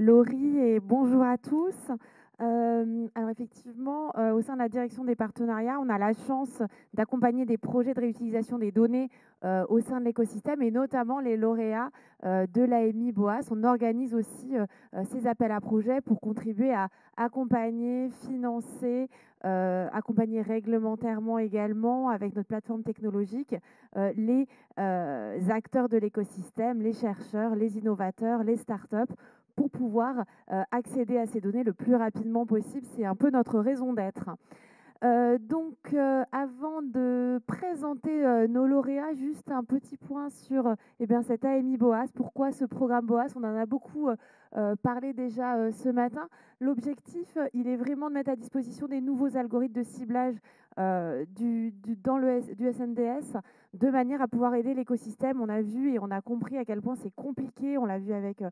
Laurie et bonjour à tous. Alors effectivement, au sein de la direction des partenariats, on a la chance d'accompagner des projets de réutilisation des données au sein de l'écosystème et notamment les lauréats de l'AMI BOAS. On organise aussi ces appels à projets pour contribuer à accompagner, financer, accompagner réglementairement également avec notre plateforme technologique les acteurs de l'écosystème, les chercheurs, les innovateurs, les startups pour pouvoir accéder à ces données le plus rapidement possible. C'est un peu notre raison d'être. Avant de présenter nos lauréats, juste un petit point sur cette AMI BOAS. Pourquoi ce programme BOAS? On en a beaucoup parlé déjà ce matin. L'objectif, il est vraiment de mettre à disposition des nouveaux algorithmes de ciblage du SNDS de manière à pouvoir aider l'écosystème. On a vu et on a compris à quel point c'est compliqué. On l'a vu avec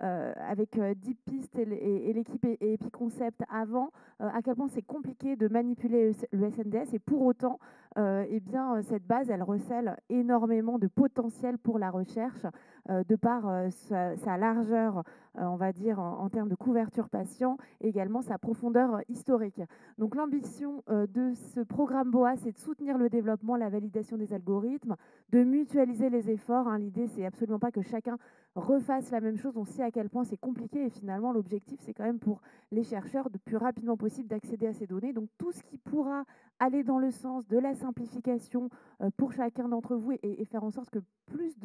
DeepPist et l'équipe Epiconcept avant, à quel point c'est compliqué de manipuler le SNDS et pour autant, cette base, elle recèle énormément de potentiel pour la recherche de par sa largeur, on va dire, en termes de couverture patient et également sa profondeur historique. Donc l'ambition de ce programme BOA, c'est de soutenir le développement, la validation des algorithmes, de mutualiser les efforts. Hein. L'idée, c'est absolument pas que chacun refasse la même chose. On sait à quel point c'est compliqué et finalement, l'objectif, c'est quand même pour les chercheurs de plus rapidement possible d'accéder à ces données. Donc tout ce qui pourra aller dans le sens de la simplification pour chacun d'entre vous et faire en sorte que plus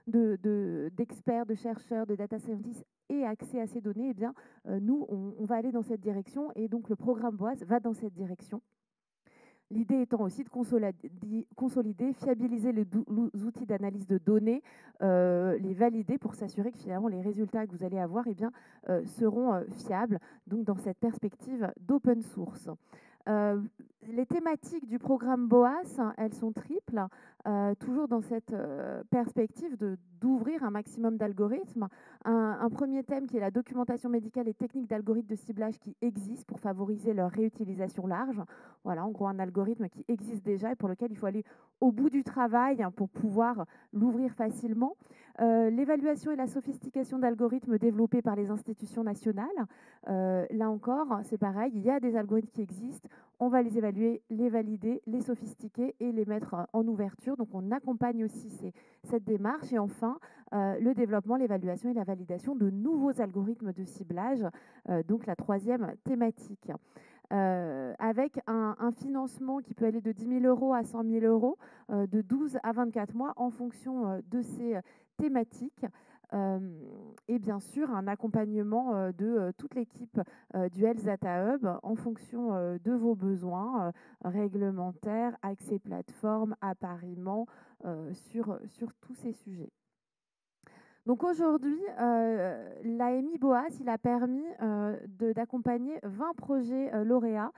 d'experts, de chercheurs, de data scientists aient accès à ces données, eh bien, nous, on va aller dans cette direction et donc le programme BOAS va dans cette direction. L'idée étant aussi de consolider, fiabiliser les outils d'analyse de données, les valider pour s'assurer que finalement les résultats que vous allez avoir seront fiables, donc dans cette perspective d'open source. Les thématiques du programme BOAS, elles sont triples, toujours dans cette perspective d'ouvrir un maximum d'algorithmes. Un premier thème qui est la documentation médicale et technique d'algorithmes de ciblage qui existent pour favoriser leur réutilisation large. Voilà, en gros, un algorithme qui existe déjà et pour lequel il faut aller au bout du travail pour pouvoir l'ouvrir facilement. L'évaluation et la sophistication d'algorithmes développés par les institutions nationales. Là encore, c'est pareil, il y a des algorithmes qui existent, on va les évaluer, les valider, les sophistiquer et les mettre en ouverture. Donc on accompagne aussi cette démarche. Et enfin, le développement, l'évaluation et la validation de nouveaux algorithmes de ciblage, donc la troisième thématique. Avec un financement qui peut aller de 10 000 euros à 100 000 euros, de 12 à 24 mois en fonction de ces thématiques. Et bien sûr, un accompagnement de toute l'équipe du Health Data Hub en fonction de vos besoins réglementaires, accès plateforme, appariement, sur tous ces sujets. Donc aujourd'hui, l'AMI BOAS, il a permis d'accompagner 20 projets lauréats,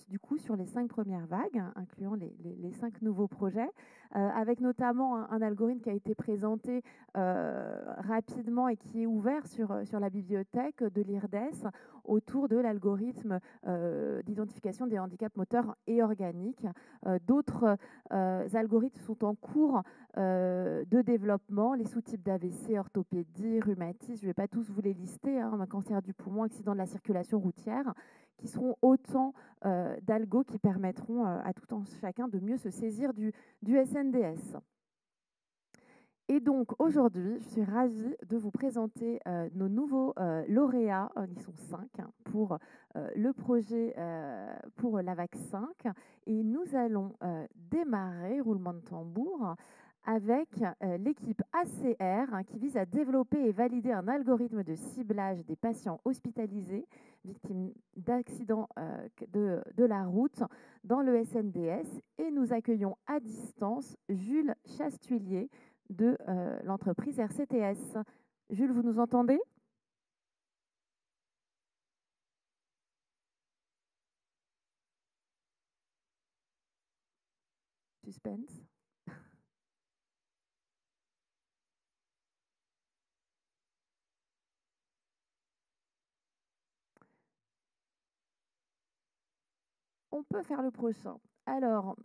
du coup, sur les 5 premières vagues, incluant les 5 nouveaux projets, avec notamment un algorithme qui a été présenté rapidement et qui est ouvert sur la bibliothèque de l'IRDES autour de l'algorithme d'identification des handicaps moteurs et organiques. D'autres algorithmes sont en cours de développement, les sous-types d'AVC, orthopédie, rhumatisme, je ne vais pas tous vous les lister, cancer du poumon, accident de la circulation routière, qui seront autant d'algos qui permettront à tout un chacun de mieux se saisir du SNDS. Et donc aujourd'hui, je suis ravie de vous présenter nos nouveaux lauréats, ils sont 5 pour le projet pour la vague 5. Et nous allons démarrer, roulement de tambour, avec l'équipe ACR qui vise à développer et valider un algorithme de ciblage des patients hospitalisés victimes d'accidents de la route dans le SNDS. Et nous accueillons à distance Jules Chastuillier de l'entreprise RCTS. Jules, vous nous entendez? Suspense. On peut faire le prochain. Alors,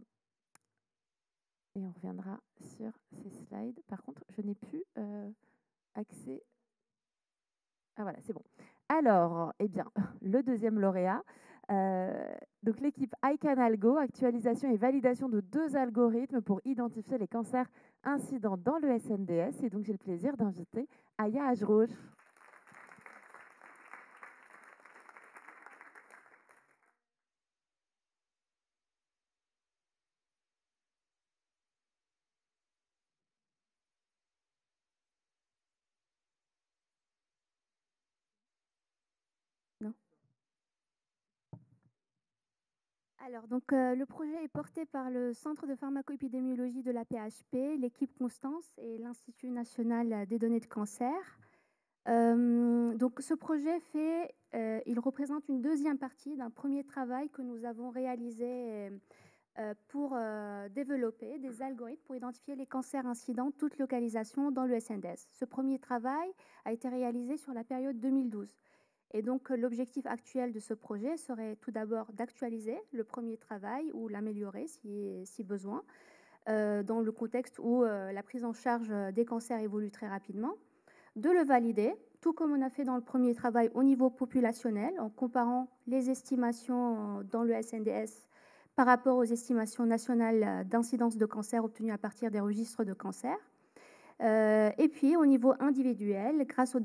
et on reviendra sur ces slides. Par contre, je n'ai plus accès. Ah voilà, c'est bon. Alors, eh bien, le deuxième lauréat, donc l'équipe iCanAlgo, actualisation et validation de 2 algorithmes pour identifier les cancers incidents dans le SNDS. Et donc, j'ai le plaisir d'inviter Aya Ajrouch. Non. Alors, donc, le projet est porté par le Centre de pharmacoépidémiologie de la PHP, l'équipe Constance et l'Institut national des données de cancer. Donc, ce projet il représente une deuxième partie d'un premier travail que nous avons réalisé pour développer des algorithmes pour identifier les cancers incidents, toute localisation dans le SNDS. Ce premier travail a été réalisé sur la période 2012. Et donc, l'objectif actuel de ce projet serait tout d'abord d'actualiser le premier travail ou l'améliorer si besoin, dans le contexte où la prise en charge des cancers évolue très rapidement, de le valider, tout comme on a fait dans le premier travail au niveau populationnel, en comparant les estimations dans le SNDS par rapport aux estimations nationales d'incidence de cancer obtenues à partir des registres de cancer. Et puis, au niveau individuel, grâce aux